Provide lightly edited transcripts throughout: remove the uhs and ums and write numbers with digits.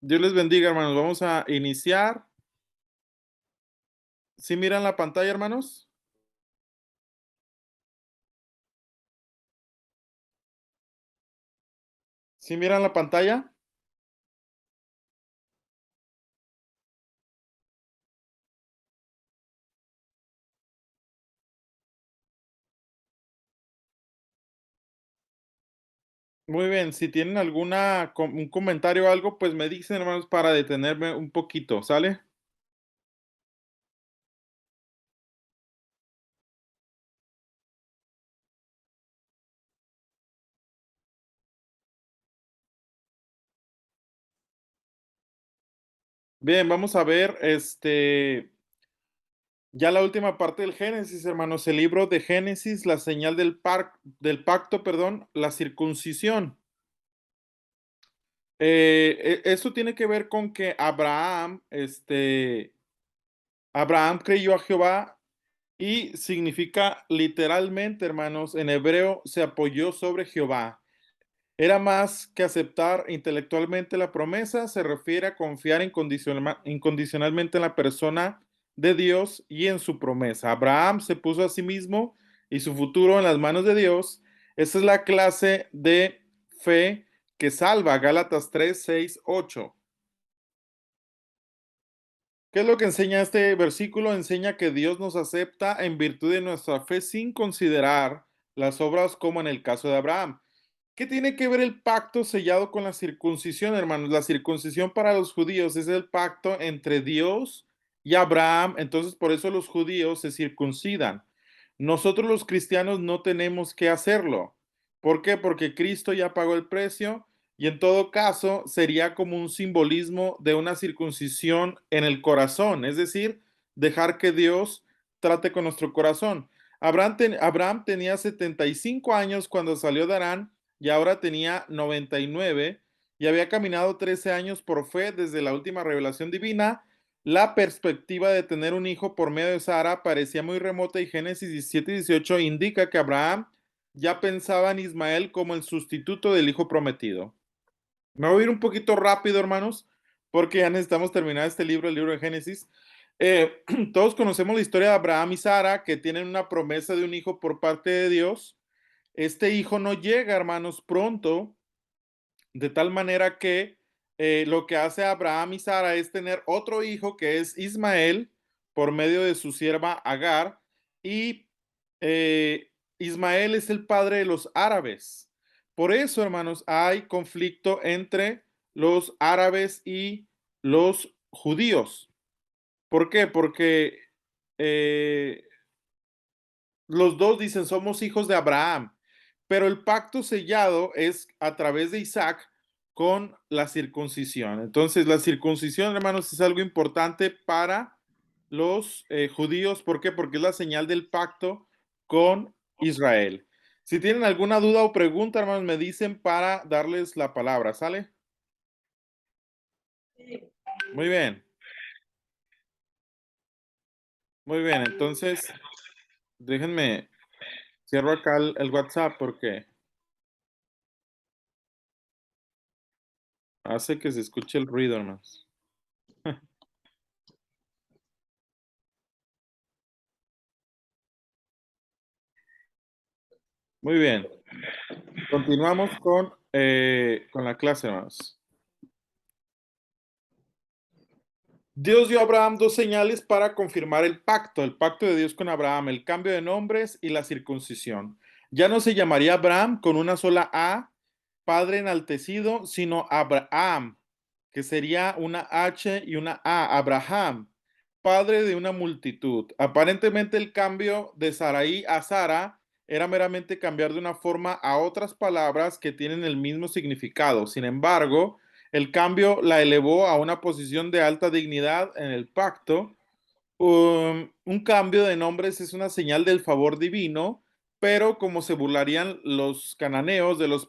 Dios les bendiga, hermanos. Vamos a iniciar. ¿Sí miran la pantalla, hermanos? ¿Sí miran la pantalla? Muy bien. Si tienen un comentario o algo, pues me dicen, hermanos, para detenerme un poquito, ¿sale? Bien, vamos a ver, ya la última parte del Génesis, hermanos, el libro de Génesis, la señal del pacto, perdón, la circuncisión. Esto tiene que ver con que Abraham creyó a Jehová y significa literalmente, hermanos, en hebreo se apoyó sobre Jehová. Era más que aceptar intelectualmente la promesa, se refiere a confiar incondicionalmente en la persona de Dios y en su promesa. Abraham se puso a sí mismo y su futuro en las manos de Dios. Esa es la clase de fe que salva. Gálatas 3, 6, 8. ¿Qué es lo que enseña este versículo? Enseña que Dios nos acepta en virtud de nuestra fe sin considerar las obras como en el caso de Abraham. ¿Qué tiene que ver el pacto sellado con la circuncisión, hermanos? La circuncisión para los judíos es el pacto entre Dios y Abraham, entonces por eso los judíos se circuncidan. Nosotros los cristianos no tenemos que hacerlo. ¿Por qué? Porque Cristo ya pagó el precio y en todo caso sería como un simbolismo de una circuncisión en el corazón, es decir, dejar que Dios trate con nuestro corazón. Abraham tenía 75 años cuando salió de Harán y ahora tenía 99 y había caminado 13 años por fe desde la última revelación divina. La perspectiva de tener un hijo por medio de Sara parecía muy remota y Génesis 17 y 18 indica que Abraham ya pensaba en Ismael como el sustituto del hijo prometido. Me voy a ir un poquito rápido, hermanos, porque ya necesitamos terminar este libro, el libro de Génesis. Todos conocemos la historia de Abraham y Sara, que tienen una promesa de un hijo por parte de Dios. Este hijo no llega, hermanos, pronto, de tal manera que lo que hace Abraham y Sara es tener otro hijo que es Ismael por medio de su sierva Agar y Ismael es el padre de los árabes. Por eso, hermanos, hay conflicto entre los árabes y los judíos. ¿Por qué? Porque eh, los dos dicen somos hijos de Abraham, pero el pacto sellado es a través de Isaac con la circuncisión. Entonces, la circuncisión, hermanos, es algo importante para los judíos. ¿Por qué? Porque es la señal del pacto con Israel. Si tienen alguna duda o pregunta, hermanos, me dicen para darles la palabra. ¿Sale? Muy bien, muy bien. Entonces, déjenme, cierro acá el WhatsApp porque hace que se escuche el ruido, hermanos. Muy bien. Continuamos con la clase, hermanos. Dios dio a Abraham dos señales para confirmar el pacto de Dios con Abraham, el cambio de nombres y la circuncisión. Ya no se llamaría Abraham con una sola A, padre enaltecido, sino Abraham, que sería una H y una A, Abraham, padre de una multitud. Aparentemente el cambio de Sarai a Sara era meramente cambiar de una forma a otras palabras que tienen el mismo significado. Sin embargo, el cambio la elevó a una posición de alta dignidad en el pacto. Un cambio de nombres es una señal del favor divino, pero como se burlarían los cananeos de las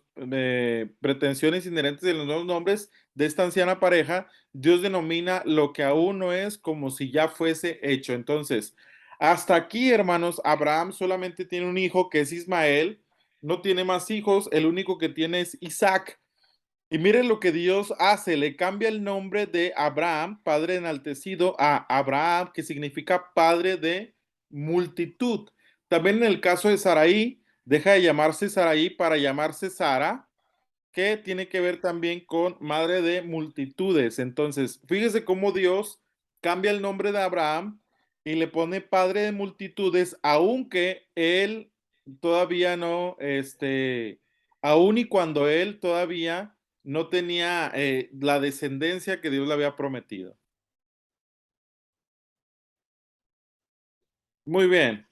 pretensiones inherentes de los nuevos nombres de esta anciana pareja, Dios denomina lo que aún no es como si ya fuese hecho. Entonces, hasta aquí, hermanos, Abraham solamente tiene un hijo que es Ismael, no tiene más hijos, el único que tiene es Isaac. Y miren lo que Dios hace, le cambia el nombre de Abraham, padre enaltecido, a Abraham, que significa padre de multitud. También en el caso de Saraí, deja de llamarse Saraí para llamarse Sara, que tiene que ver también con madre de multitudes. Entonces, fíjese cómo Dios cambia el nombre de Abraham y le pone padre de multitudes, aunque él todavía no, aun y cuando él todavía no tenía la descendencia que Dios le había prometido. Muy bien.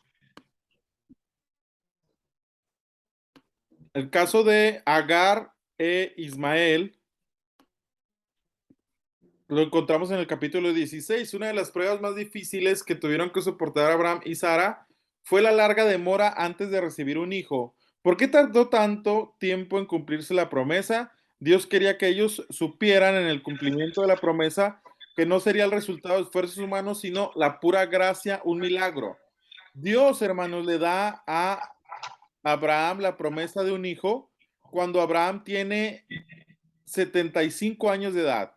El caso de Agar e Ismael lo encontramos en el capítulo 16. Una de las pruebas más difíciles que tuvieron que soportar Abraham y Sara fue la larga demora antes de recibir un hijo. ¿Por qué tardó tanto tiempo en cumplirse la promesa? Dios quería que ellos supieran en el cumplimiento de la promesa que no sería el resultado de esfuerzos humanos, sino la pura gracia, un milagro. Dios, hermanos, le da a Abraham la promesa de un hijo cuando Abraham tiene 75 años de edad.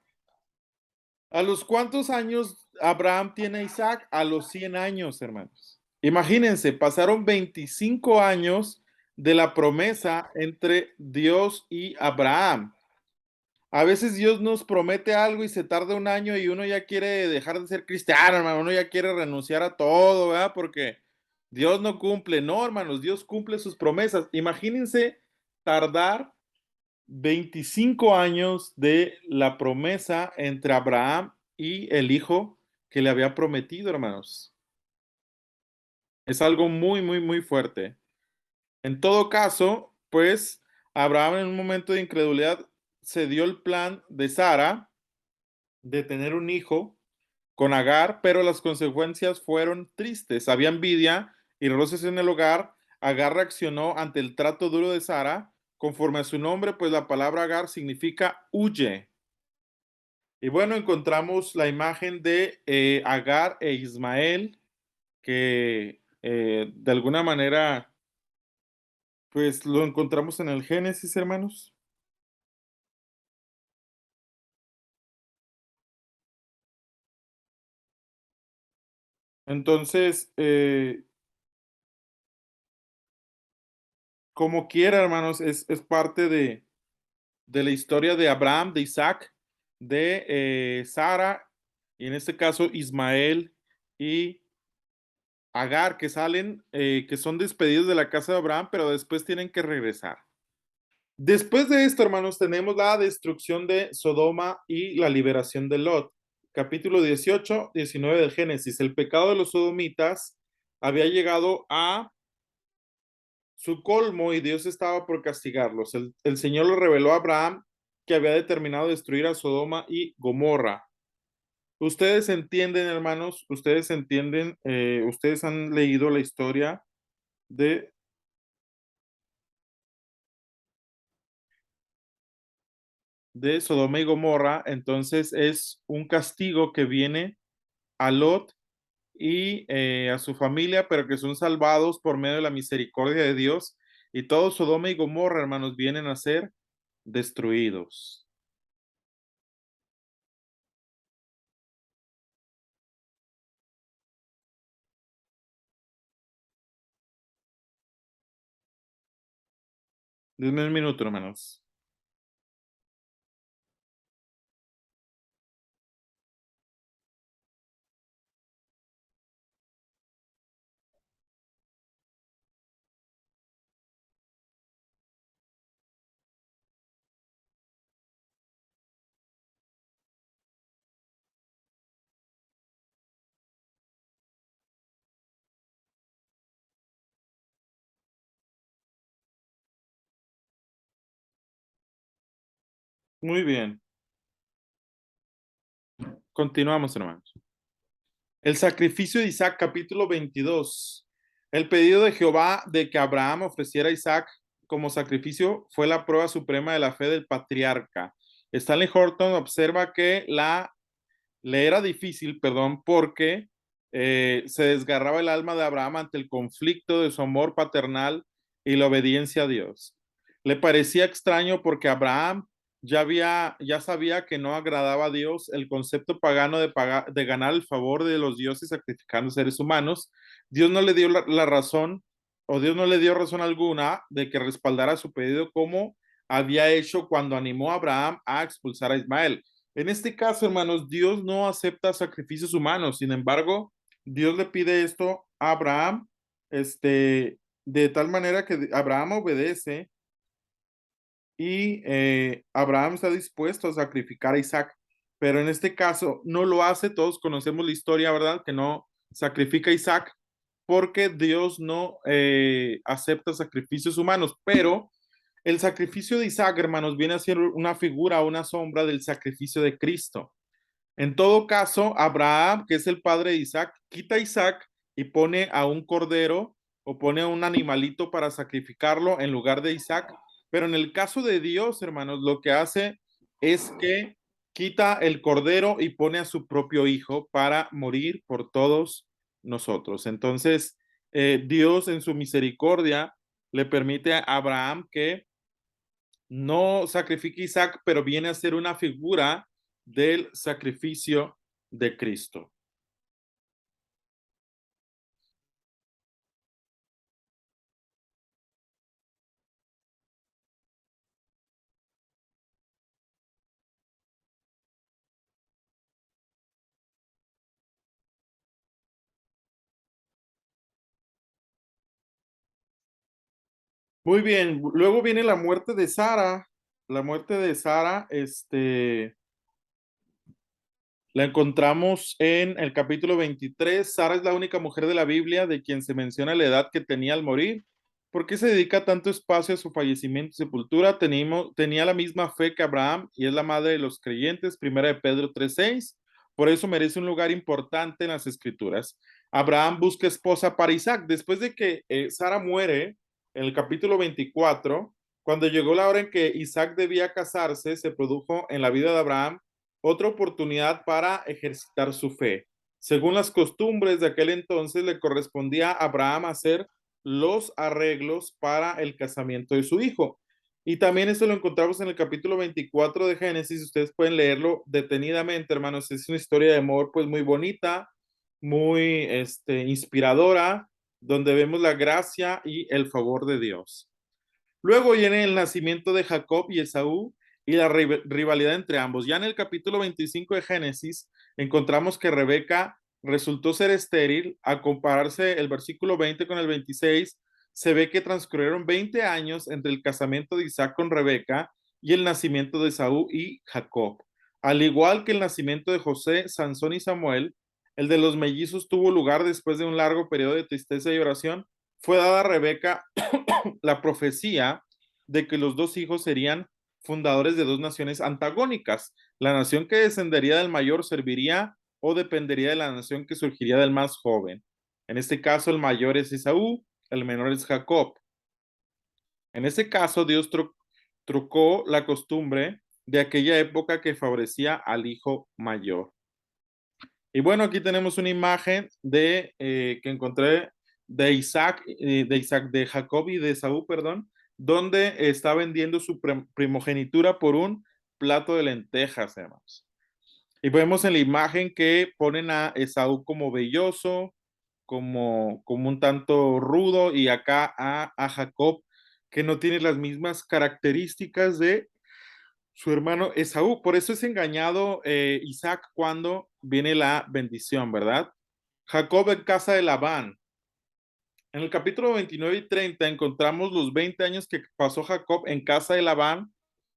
¿A los cuántos años Abraham tiene a Isaac? A los 100 años, hermanos. Imagínense, pasaron 25 años de la promesa entre Dios y Abraham. A veces Dios nos promete algo y se tarda un año y uno ya quiere dejar de ser cristiano, hermano. Uno ya quiere renunciar a todo, ¿verdad? Porque Dios no cumple. No, hermanos, Dios cumple sus promesas. Imagínense tardar 25 años de la promesa entre Abraham y el hijo que le había prometido, hermanos. Es algo muy, muy, muy fuerte. En todo caso, pues Abraham en un momento de incredulidad se dio el plan de Sara de tener un hijo con Agar, pero las consecuencias fueron tristes. Había envidia y roces en el hogar. Agar reaccionó ante el trato duro de Sara. Conforme a su nombre, pues la palabra Agar significa huye. Y bueno, encontramos la imagen de Agar e Ismael, que de alguna manera, pues lo encontramos en el Génesis, hermanos. Entonces, como quiera, hermanos, es parte de la historia de Abraham, de Isaac, de Sara, y en este caso Ismael y Agar, que salen, que son despedidos de la casa de Abraham, pero después tienen que regresar. Después de esto, hermanos, tenemos la destrucción de Sodoma y la liberación de Lot. Capítulo 18, 19 del Génesis. El pecado de los sodomitas había llegado a su colmo y Dios estaba por castigarlos. El Señor le reveló a Abraham que había determinado destruir a Sodoma y Gomorra. Ustedes entienden, hermanos, ustedes entienden, ustedes han leído la historia de, de Sodoma y Gomorra, entonces es un castigo que viene a Lot y a su familia, pero que son salvados por medio de la misericordia de Dios. Y todo Sodoma y Gomorra, hermanos, vienen a ser destruidos. Denme un minuto, hermanos. Muy bien. Continuamos, hermanos. El sacrificio de Isaac, capítulo 22. El pedido de Jehová de que Abraham ofreciera a Isaac como sacrificio fue la prueba suprema de la fe del patriarca. Stanley Horton observa que le era difícil, perdón, porque se desgarraba el alma de Abraham ante el conflicto de su amor paternal y la obediencia a Dios. Le parecía extraño porque Abraham ya sabía que no agradaba a Dios el concepto pagano de ganar el favor de los dioses sacrificando seres humanos. Dios no le dio la razón, o Dios no le dio razón alguna de que respaldara su pedido como había hecho cuando animó a Abraham a expulsar a Ismael. En este caso, hermanos, Dios no acepta sacrificios humanos. Sin embargo, Dios le pide esto a Abraham, de tal manera que Abraham obedece y Abraham está dispuesto a sacrificar a Isaac, pero en este caso no lo hace. Todos conocemos la historia, ¿verdad? Que no sacrifica a Isaac porque Dios no acepta sacrificios humanos, pero el sacrificio de Isaac, hermanos, viene a ser una figura, una sombra del sacrificio de Cristo. En todo caso, Abraham, que es el padre de Isaac, quita a Isaac y pone a un cordero o pone a un animalito para sacrificarlo en lugar de Isaac. Pero en el caso de Dios, hermanos, lo que hace es que quita el cordero y pone a su propio hijo para morir por todos nosotros. Entonces, Dios en su misericordia le permite a Abraham que no sacrifica a Isaac, pero viene a ser una figura del sacrificio de Cristo. Muy bien, luego viene la muerte de Sara. La muerte de Sara, la encontramos en el capítulo 23. Sara es la única mujer de la Biblia de quien se menciona la edad que tenía al morir. ¿Por qué se dedica tanto espacio a su fallecimiento y sepultura? Tenía la misma fe que Abraham y es la madre de los creyentes, primera de Pedro 3:6. Por eso merece un lugar importante en las escrituras. Abraham busca esposa para Isaac. Después de que Sara muere, en el capítulo 24, cuando llegó la hora en que Isaac debía casarse, se produjo en la vida de Abraham otra oportunidad para ejercitar su fe. Según las costumbres de aquel entonces, le correspondía a Abraham hacer los arreglos para el casamiento de su hijo. Y también esto lo encontramos en el capítulo 24 de Génesis. Ustedes pueden leerlo detenidamente, hermanos. Es una historia de amor pues muy bonita, muy inspiradora, donde vemos la gracia y el favor de Dios. Luego viene el nacimiento de Jacob y Esaú y la rivalidad entre ambos. Ya en el capítulo 25 de Génesis encontramos que Rebeca resultó ser estéril. A compararse el versículo 20 con el 26, se ve que transcurrieron 20 años entre el casamiento de Isaac con Rebeca y el nacimiento de Esaú y Jacob. Al igual que el nacimiento de José, Sansón y Samuel, el de los mellizos tuvo lugar después de un largo periodo de tristeza y oración. Fue dada a Rebeca la profecía de que los dos hijos serían fundadores de dos naciones antagónicas. La nación que descendería del mayor serviría o dependería de la nación que surgiría del más joven. En este caso, el mayor es Esaú, el menor es Jacob. En este caso, Dios trucó la costumbre de aquella época que favorecía al hijo mayor. Y bueno, aquí tenemos una imagen que encontré de Jacob y de Esaú, perdón, donde está vendiendo su primogenitura por un plato de lentejas, hermanos. Y vemos en la imagen que ponen a Esaú como velloso, como un tanto rudo, y acá a Jacob, que no tiene las mismas características de su hermano Esaú. Por eso es engañado Isaac cuando viene la bendición, ¿verdad? Jacob en casa de Labán. En el capítulo 29 y 30 encontramos los 20 años que pasó Jacob en casa de Labán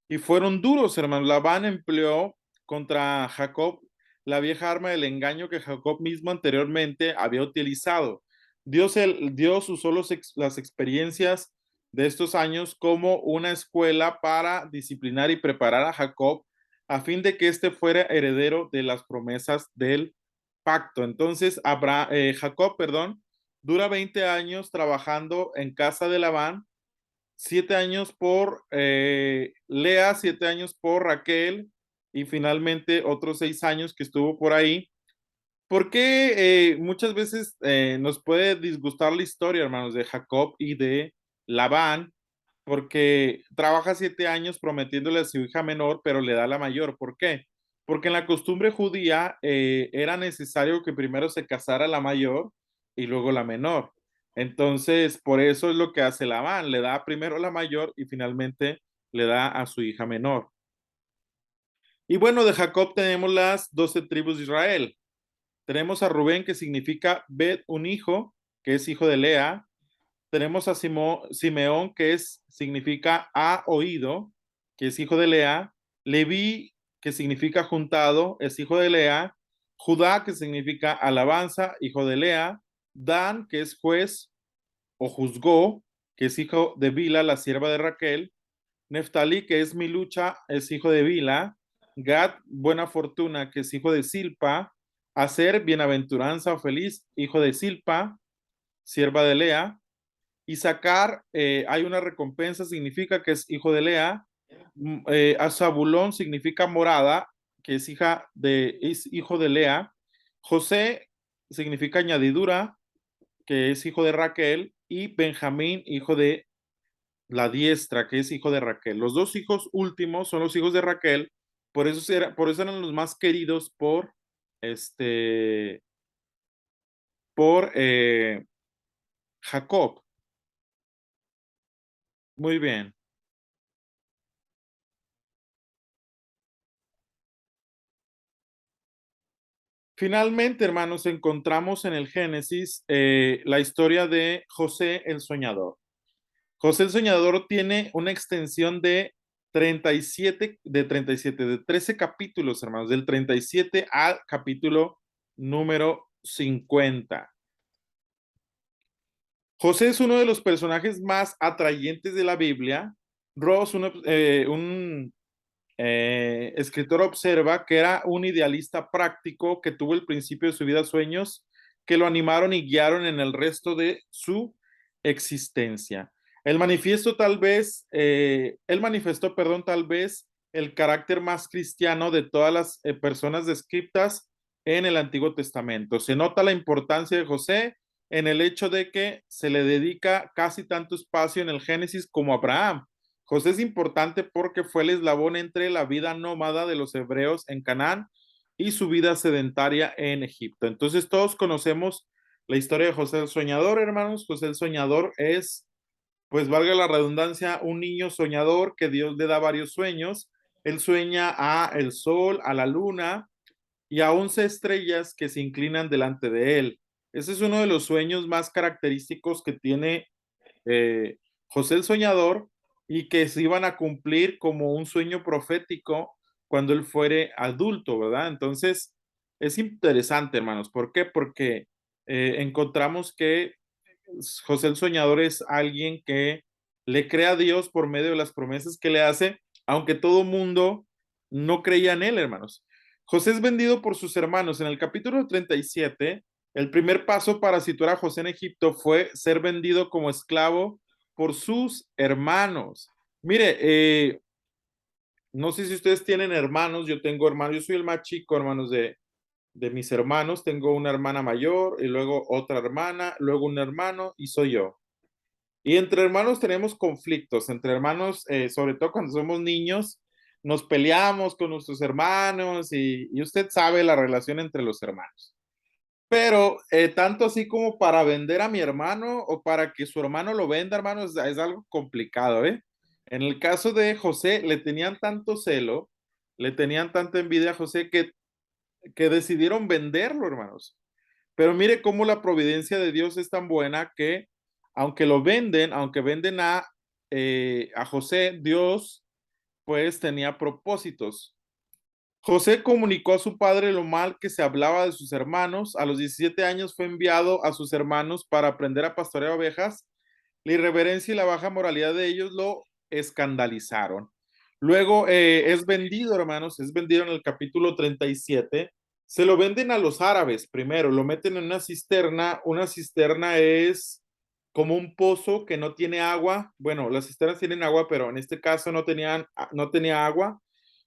y fueron duros, hermano. Labán empleó contra Jacob la vieja arma del engaño que Jacob mismo anteriormente había utilizado. Dios usó las experiencias de estos años como una escuela para disciplinar y preparar a Jacob a fin de que éste fuera heredero de las promesas del pacto. Entonces, Jacob, perdón, dura 20 años trabajando en casa de Labán, 7 años por Lea, 7 años por Raquel y finalmente otros 6 años que estuvo por ahí. Porque muchas veces nos puede disgustar la historia, hermanos, de Jacob y de Labán, porque trabaja 7 años prometiéndole a su hija menor, pero le da la mayor. ¿Por qué? Porque en la costumbre judía era necesario que primero se casara la mayor y luego la menor. Entonces, por eso es lo que hace Labán, le da primero la mayor y finalmente le da a su hija menor. Y bueno, de Jacob tenemos las 12 tribus de Israel. Tenemos a Rubén, que significa Bet, un hijo, que es hijo de Lea. Tenemos a Simeón, que significa ha oído, que es hijo de Lea. Leví, que significa juntado, es hijo de Lea. Judá, que significa alabanza, hijo de Lea. Dan, que es juez o juzgó, que es hijo de Bila, la sierva de Raquel. Neftalí, que es mi lucha, es hijo de Bila. Gad, buena fortuna, que es hijo de Silpa. Aser, bienaventuranza o feliz, hijo de Silpa, sierva de Lea. Isaacar, hay una recompensa, significa que es hijo de Lea. Azabulón significa morada, que es hijo de Lea. José significa añadidura, que es hijo de Raquel. Y Benjamín, hijo de la diestra, que es hijo de Raquel. Los dos hijos últimos son los hijos de Raquel, por eso eran los más queridos este, por Jacob. Muy bien. Finalmente, hermanos, encontramos en el Génesis la historia de José el Soñador. José el Soñador tiene una extensión de 37, de 13 capítulos, hermanos, del 37 al capítulo número 50. José es uno de los personajes más atrayentes de la Biblia. Ross, un escritor, observa que era un idealista práctico que tuvo el principio de su vida sueños que lo animaron y guiaron en el resto de su existencia. Él manifestó, perdón, tal vez el carácter más cristiano de todas las personas descritas en el Antiguo Testamento. Se nota la importancia de José en el hecho de que se le dedica casi tanto espacio en el Génesis como a Abraham. José es importante porque fue el eslabón entre la vida nómada de los hebreos en Canaán y su vida sedentaria en Egipto. Entonces todos conocemos la historia de José el Soñador, hermanos. José el Soñador es, pues valga la redundancia, un niño soñador que Dios le da varios sueños. Él sueña a el sol, a la luna y a 11 estrellas que se inclinan delante de él. Ese es uno de los sueños más característicos que tiene eh, José el Soñador y que se iban a cumplir como un sueño profético cuando él fuere adulto, ¿verdad? Entonces, es interesante, hermanos. ¿Por qué? Porque encontramos que José el Soñador es alguien que le cree a Dios por medio de las promesas que le hace, aunque todo mundo no creía en él, hermanos. José es vendido por sus hermanos. En el capítulo 37, el primer paso para situar a José en Egipto fue ser vendido como esclavo por sus hermanos. Mire, no sé si ustedes tienen hermanos, yo tengo hermanos, yo soy el más chico, hermanos, de mis hermanos, tengo una hermana mayor y luego otra hermana, luego un hermano y soy yo. Y entre hermanos tenemos conflictos, entre hermanos, sobre todo cuando somos niños, nos peleamos con nuestros hermanos y usted sabe la relación entre los hermanos. Pero tanto así como para vender a mi hermano o para que su hermano lo venda, hermano, es algo complicado, ¿eh? En el caso de José, le tenían tanto celo, le tenían tanta envidia a José que decidieron venderlo, hermanos. Pero mire cómo la providencia de Dios es tan buena que aunque venden a José, Dios pues tenía propósitos. José comunicó a su padre lo mal que se hablaba de sus hermanos. A los 17 años fue enviado a sus hermanos para aprender a pastorear ovejas. La irreverencia y la baja moralidad de ellos lo escandalizaron. Luego es vendido, hermanos, es vendido en el capítulo 37. Se lo venden a los árabes primero, lo meten en una cisterna. Una cisterna es como un pozo que no tiene agua. Bueno, las cisternas tienen agua, pero en este caso no tenía agua.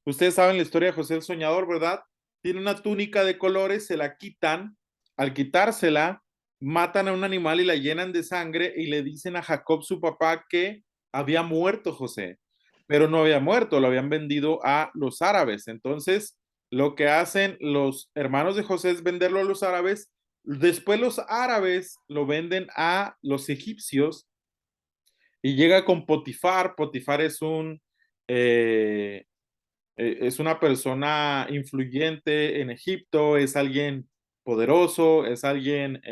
Ustedes saben la historia de José el Soñador, ¿verdad? Tiene una túnica de colores, se la quitan. Al quitársela, matan a un animal y la llenan de sangre y le dicen a Jacob, su papá, que había muerto José, pero no había muerto, lo habían vendido a los árabes. Entonces, lo que hacen los hermanos de José es venderlo a los árabes. Después los árabes lo venden a los egipcios y llega con Potifar. Potifar eh, es una persona influyente en Egipto, es alguien poderoso, es alguien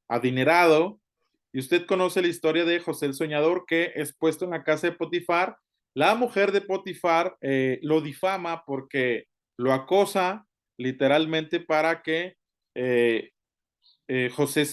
adinerado. Y usted conoce la historia de José el Soñador, que es puesto en la casa de Potifar. La mujer de Potifar lo difama porque lo acosa literalmente para que eh, José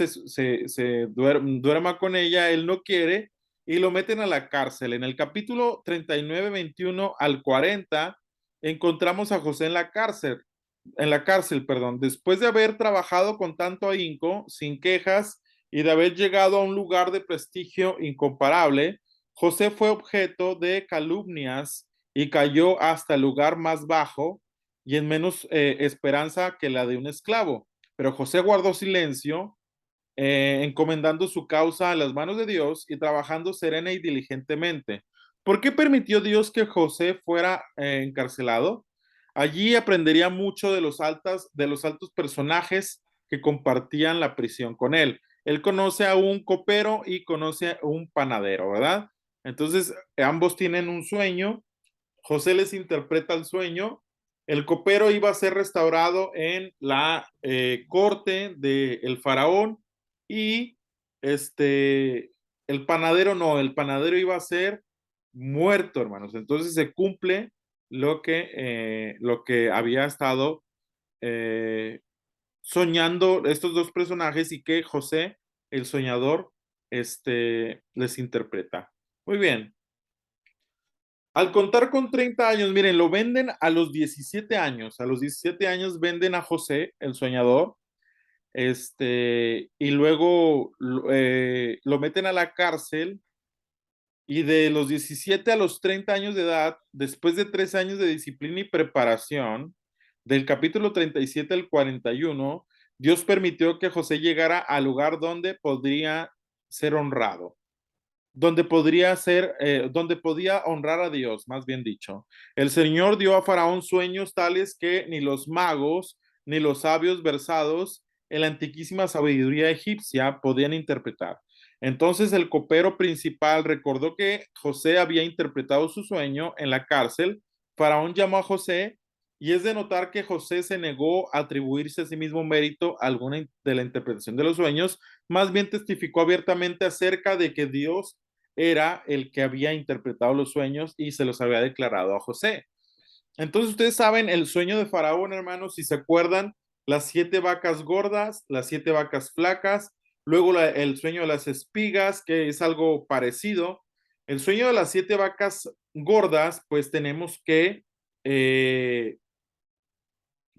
duerma con ella, él no quiere y lo meten a la cárcel. En el capítulo 39, 21 al 40, encontramos a José en la cárcel, perdón, después de haber trabajado con tanto ahínco, sin quejas y de haber llegado a un lugar de prestigio incomparable. José fue objeto de calumnias y cayó hasta el lugar más bajo y en menos esperanza que la de un esclavo. Pero José guardó silencio, encomendando su causa a las manos de Dios y trabajando serena y diligentemente. ¿Por qué permitió Dios que José fuera encarcelado? Allí aprendería mucho de los altos personajes que compartían la prisión con él. Él conoce a un copero y conoce a un panadero, ¿verdad? Entonces, ambos tienen un sueño. José les interpreta el sueño. El copero iba a ser restaurado en la corte del faraón y este, el panadero no, el panadero iba a ser muerto, hermanos. Entonces se cumple lo que había estado eh, soñando estos dos personajes y que José, el soñador, les interpreta. Muy bien. Al contar con 30 años, miren, lo venden a los 17 años. A los 17 años venden a José, el soñador, y luego lo meten a la cárcel y de los 17 a los 30 años de edad, después de 3 años de disciplina y preparación, del capítulo 37 al 41, Dios permitió que José llegara al lugar donde podría ser honrado, donde podía honrar a Dios, más bien dicho. El Señor dio a Faraón sueños tales que ni los magos ni los sabios versados en la antiquísima sabiduría egipcia podían interpretar. Entonces el copero principal recordó que José había interpretado su sueño en la cárcel. Faraón llamó a José y es de notar que José se negó a atribuirse a sí mismo mérito alguna de la interpretación de los sueños, más bien testificó abiertamente acerca de que Dios era el que había interpretado los sueños y se los había declarado a José. Entonces ustedes saben el sueño de Faraón, hermanos, si se acuerdan, las 7 vacas gordas, las 7 vacas flacas, luego el sueño de las espigas, que es algo parecido. El sueño de las 7 vacas gordas, pues tenemos que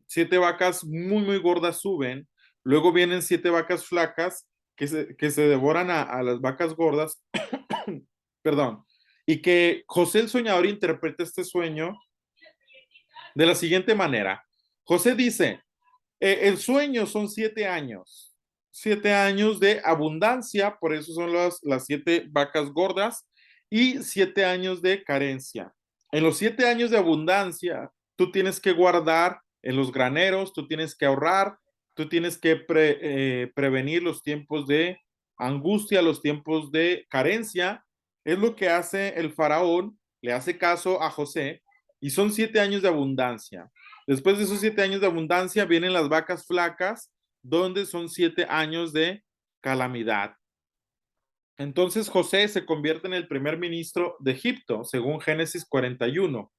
7 vacas muy, muy gordas suben, luego vienen 7 vacas flacas que se devoran a las vacas gordas, perdón, y que José el soñador interpreta este sueño de la siguiente manera. José dice, el sueño son 7 años, 7 años de abundancia, por eso son las 7 vacas gordas, y 7 años de carencia. En los 7 años de abundancia, tú tienes que guardar en los graneros, tú tienes que ahorrar, tú tienes que prevenir los tiempos de angustia, los tiempos de carencia. Es lo que hace el faraón, le hace caso a José, y son 7 años de abundancia. Después de esos 7 años de abundancia vienen las vacas flacas, donde son 7 años de calamidad. Entonces José se convierte en el primer ministro de Egipto, según Génesis 41.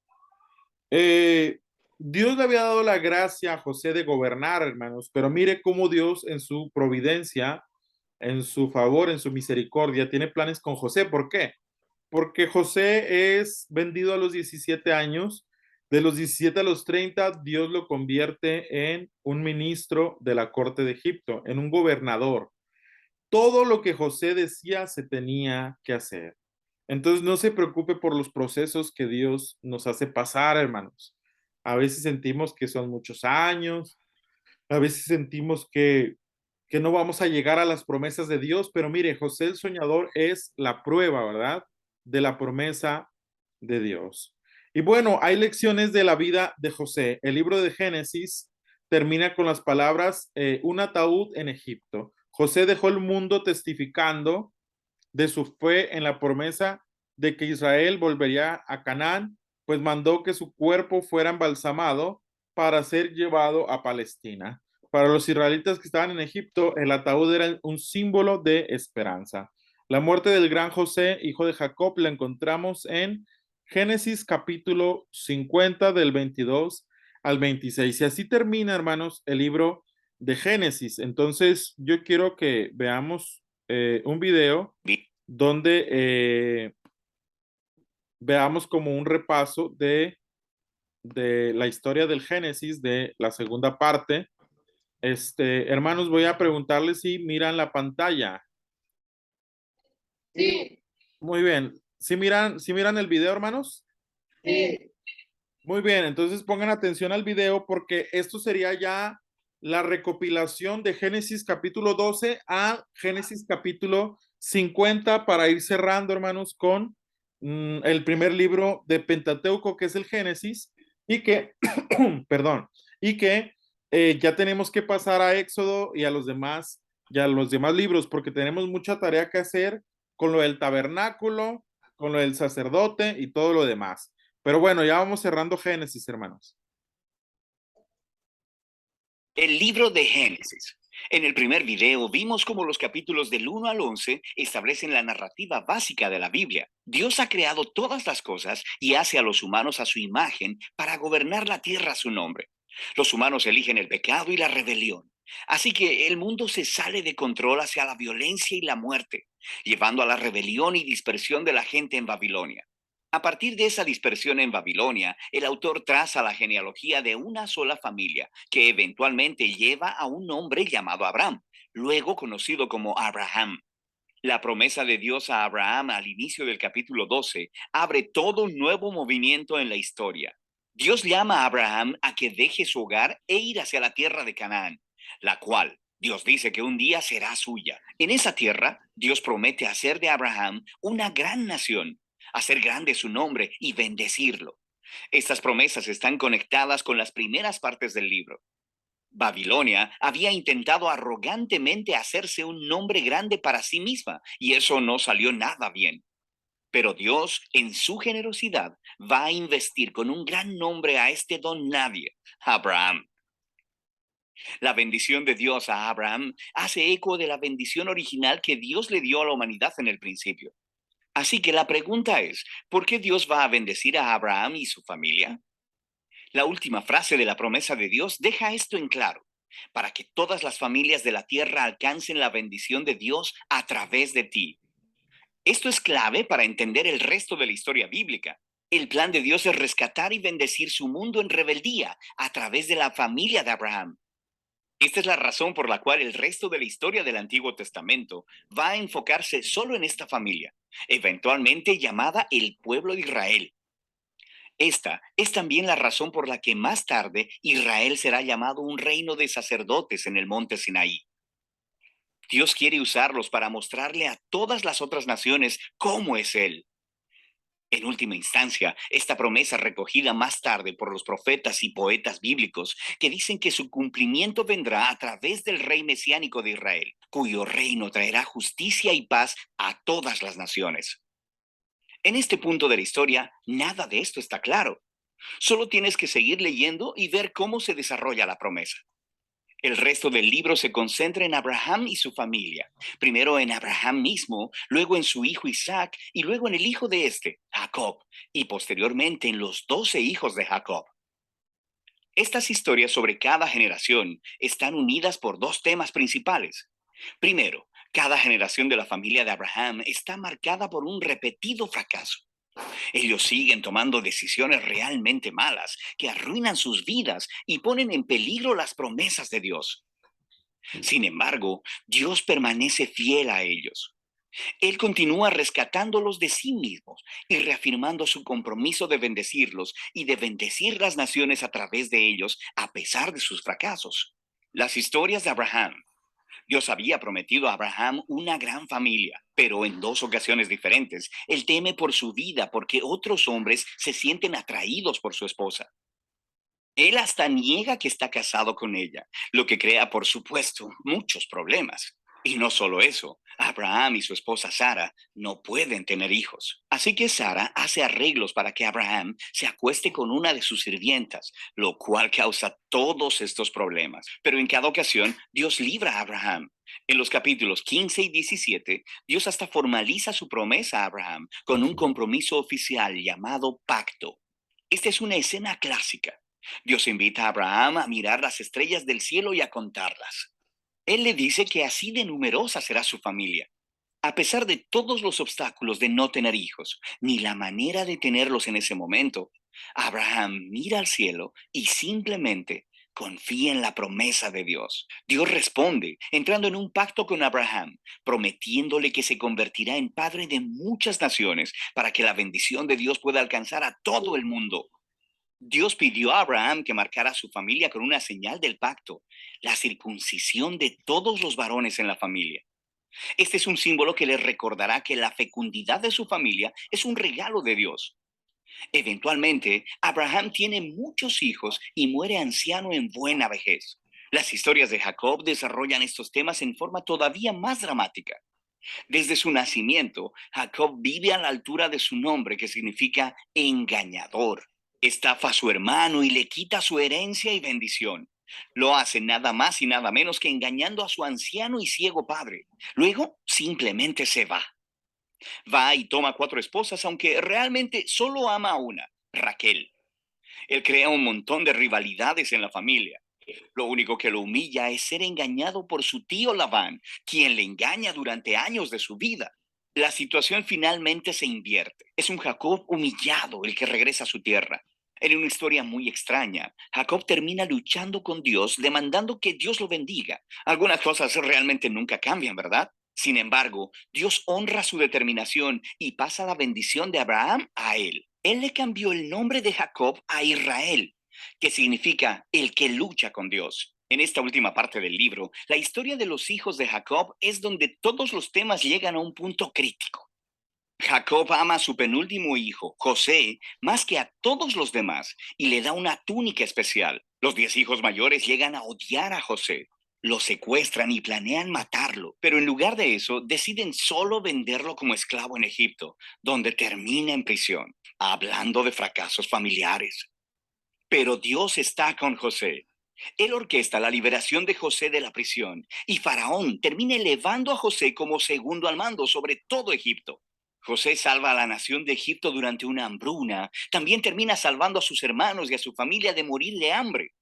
Eh, Dios le había dado la gracia a José de gobernar, hermanos, pero mire cómo Dios en su providencia, en su favor, en su misericordia, tiene planes con José. ¿Por qué? Porque José es vendido a los 17 años. De los 17 a los 30, Dios lo convierte en un ministro de la corte de Egipto, en un gobernador. Todo lo que José decía se tenía que hacer. Entonces no se preocupe por los procesos que Dios nos hace pasar, hermanos. A veces sentimos que son muchos años, a veces sentimos que no vamos a llegar a las promesas de Dios, pero mire, José el soñador es la prueba, ¿verdad? de la promesa de Dios. Y bueno, hay lecciones de la vida de José. El libro de Génesis termina con las palabras, un ataúd en Egipto. José dejó el mundo testificando de su fe en la promesa de que Israel volvería a Canaán, pues mandó que su cuerpo fuera embalsamado para ser llevado a Palestina. Para los israelitas que estaban en Egipto, el ataúd era un símbolo de esperanza. La muerte del gran José, hijo de Jacob, la encontramos en Génesis capítulo 50 del 22 al 26. Y así termina, hermanos, el libro de Génesis. Entonces, yo quiero que veamos un video donde veamos como un repaso de la historia del Génesis, de la segunda parte. Hermanos, voy a preguntarles si miran la pantalla. Sí, Muy bien. Si miran el video, hermanos? sí, Muy bien, entonces pongan atención al video porque esto sería ya la recopilación de Génesis capítulo 12 a Génesis capítulo 50 para ir cerrando, hermanos, con el primer libro de Pentateuco, que es el Génesis, y que, perdón, y que ya tenemos que pasar a Éxodo y a los demás, ya a los demás libros, porque tenemos mucha tarea que hacer con lo del tabernáculo, con lo del sacerdote y todo lo demás. Pero bueno, ya vamos cerrando Génesis, hermanos. El libro de Génesis. En el primer video vimos cómo los capítulos del 1 al 11 establecen la narrativa básica de la Biblia. Dios ha creado todas las cosas y hace a los humanos a su imagen para gobernar la tierra a su nombre. Los humanos eligen el pecado y la rebelión. Así que el mundo se sale de control hacia la violencia y la muerte, llevando a la rebelión y dispersión de la gente en Babilonia. A partir de esa dispersión en Babilonia, el autor traza la genealogía de una sola familia, que eventualmente lleva a un hombre llamado Abraham, luego conocido como Abraham. La promesa de Dios a Abraham al inicio del capítulo 12 abre todo un nuevo movimiento en la historia. Dios llama a Abraham a que deje su hogar e ir hacia la tierra de Canaán, la cual Dios dice que un día será suya. En esa tierra, Dios promete hacer de Abraham una gran nación, hacer grande su nombre y bendecirlo. Estas promesas están conectadas con las primeras partes del libro. Babilonia había intentado arrogantemente hacerse un nombre grande para sí misma, y eso no salió nada bien. Pero Dios, en su generosidad, va a investir con un gran nombre a este don nadie, Abraham. La bendición de Dios a Abraham hace eco de la bendición original que Dios le dio a la humanidad en el principio. Así que la pregunta es, ¿por qué Dios va a bendecir a Abraham y su familia? La última frase de la promesa de Dios deja esto en claro, para que todas las familias de la tierra alcancen la bendición de Dios a través de ti. Esto es clave para entender el resto de la historia bíblica. El plan de Dios es rescatar y bendecir su mundo en rebeldía a través de la familia de Abraham. Esta es la razón por la cual el resto de la historia del Antiguo Testamento va a enfocarse solo en esta familia, eventualmente llamada el pueblo de Israel. Esta es también la razón por la que más tarde Israel será llamado un reino de sacerdotes en el monte Sinaí. Dios quiere usarlos para mostrarle a todas las otras naciones cómo es Él. En última instancia, esta promesa recogida más tarde por los profetas y poetas bíblicos que dicen que su cumplimiento vendrá a través del rey mesiánico de Israel, cuyo reino traerá justicia y paz a todas las naciones. En este punto de la historia, nada de esto está claro. Solo tienes que seguir leyendo y ver cómo se desarrolla la promesa. El resto del libro se concentra en Abraham y su familia. Primero en Abraham mismo, luego en su hijo Isaac y luego en el hijo de este, Jacob, y posteriormente en los 12 hijos de Jacob. Estas historias sobre cada generación están unidas por dos temas principales. Primero, cada generación de la familia de Abraham está marcada por un repetido fracaso. Ellos siguen tomando decisiones realmente malas que arruinan sus vidas y ponen en peligro las promesas de Dios. Sin embargo, Dios permanece fiel a ellos. Él continúa rescatándolos de sí mismos y reafirmando su compromiso de bendecirlos y de bendecir las naciones a través de ellos a pesar de sus fracasos. Las historias de Abraham, Dios había prometido a Abraham una gran familia, pero en dos ocasiones diferentes. Él teme por su vida porque otros hombres se sienten atraídos por su esposa. Él hasta niega que está casado con ella, lo que crea, por supuesto, muchos problemas. Y no solo eso, Abraham y su esposa Sara no pueden tener hijos. Así que Sara hace arreglos para que Abraham se acueste con una de sus sirvientas, lo cual causa todos estos problemas. Pero en cada ocasión, Dios libra a Abraham. En los capítulos 15 y 17, Dios hasta formaliza su promesa a Abraham con un compromiso oficial llamado pacto. Esta es una escena clásica. Dios invita a Abraham a mirar las estrellas del cielo y a contarlas. Él le dice que así de numerosa será su familia. A pesar de todos los obstáculos de no tener hijos, ni la manera de tenerlos en ese momento, Abraham mira al cielo y simplemente confía en la promesa de Dios. Dios responde, entrando en un pacto con Abraham, prometiéndole que se convertirá en padre de muchas naciones para que la bendición de Dios pueda alcanzar a todo el mundo. Dios pidió a Abraham que marcara a su familia con una señal del pacto, la circuncisión de todos los varones en la familia. Este es un símbolo que les recordará que la fecundidad de su familia es un regalo de Dios. Eventualmente, Abraham tiene muchos hijos y muere anciano en buena vejez. Las historias de Jacob desarrollan estos temas en forma todavía más dramática. Desde su nacimiento, Jacob vive a la altura de su nombre, que significa engañador. Estafa a su hermano y le quita su herencia y bendición. Lo hace nada más y nada menos que engañando a su anciano y ciego padre. Luego, simplemente se va. Va y toma 4 esposas, aunque realmente solo ama a una, Raquel. Él crea un montón de rivalidades en la familia. Lo único que lo humilla es ser engañado por su tío Labán, quien le engaña durante años de su vida. La situación finalmente se invierte. Es un Jacob humillado el que regresa a su tierra. En una historia muy extraña, Jacob termina luchando con Dios, demandando que Dios lo bendiga. Algunas cosas realmente nunca cambian, ¿verdad? Sin embargo, Dios honra su determinación y pasa la bendición de Abraham a él. Él le cambió el nombre de Jacob a Israel, que significa el que lucha con Dios. En esta última parte del libro, la historia de los hijos de Jacob es donde todos los temas llegan a un punto crítico. Jacob ama a su penúltimo hijo, José, más que a todos los demás y le da una túnica especial. Los 10 hijos mayores llegan a odiar a José. Lo secuestran y planean matarlo, pero en lugar de eso deciden solo venderlo como esclavo en Egipto, donde termina en prisión, hablando de fracasos familiares. Pero Dios está con José. Él orquesta la liberación de José de la prisión y Faraón termina elevando a José como segundo al mando sobre todo Egipto. José salva a la nación de Egipto durante una hambruna. También termina salvando a sus hermanos y a su familia de morir de hambre.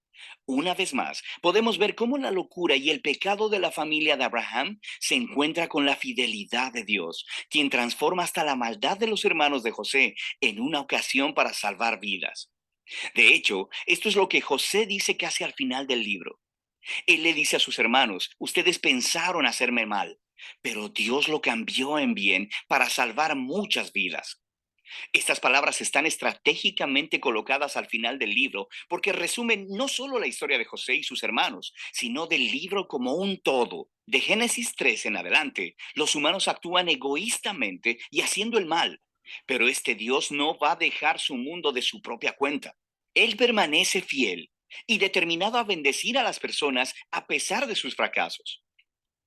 Una vez más, podemos ver cómo la locura y el pecado de la familia de Abraham se encuentra con la fidelidad de Dios, quien transforma hasta la maldad de los hermanos de José en una ocasión para salvar vidas. De hecho, esto es lo que José dice casi al final del libro. Él le dice a sus hermanos, ustedes pensaron hacerme mal, pero Dios lo cambió en bien para salvar muchas vidas. Estas palabras están estratégicamente colocadas al final del libro porque resumen no solo la historia de José y sus hermanos, sino del libro como un todo. De Génesis 3 en adelante, los humanos actúan egoístamente y haciendo el mal, pero este Dios no va a dejar su mundo de su propia cuenta. Él permanece fiel y determinado a bendecir a las personas a pesar de sus fracasos.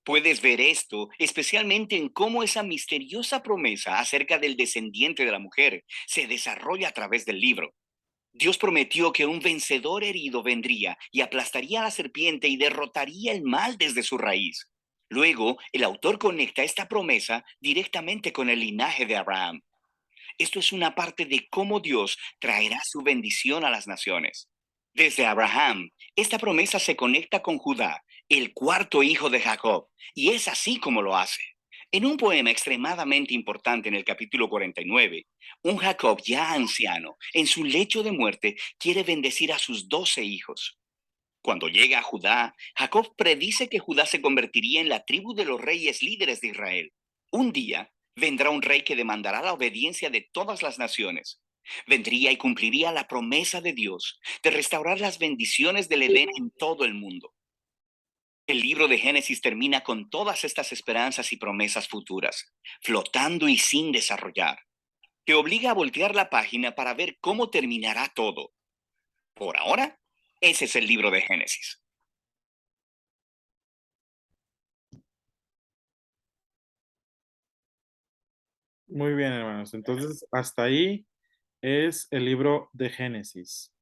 Puedes ver esto especialmente en cómo esa misteriosa promesa acerca del descendiente de la mujer se desarrolla a través del libro. Dios prometió que un vencedor herido vendría y aplastaría a la serpiente y derrotaría el mal desde su raíz. Luego, el autor conecta esta promesa directamente con el linaje de Abraham. Esto es una parte de cómo Dios traerá su bendición a las naciones. Desde Abraham, esta promesa se conecta con Judá, el cuarto hijo de Jacob, y es así como lo hace. En un poema extremadamente importante en el capítulo 49, un Jacob ya anciano, en su lecho de muerte, quiere bendecir a sus 12 hijos. Cuando llega a Judá, Jacob predice que Judá se convertiría en la tribu de los reyes líderes de Israel. Un día vendrá un rey que demandará la obediencia de todas las naciones. Vendría y cumpliría la promesa de Dios de restaurar las bendiciones del Edén en todo el mundo. El libro de Génesis termina con todas estas esperanzas y promesas futuras, flotando y sin desarrollar. Te obliga a voltear la página para ver cómo terminará todo. Por ahora, ese es el libro de Génesis. Muy bien, hermanos. Entonces, hasta ahí es el libro de Génesis.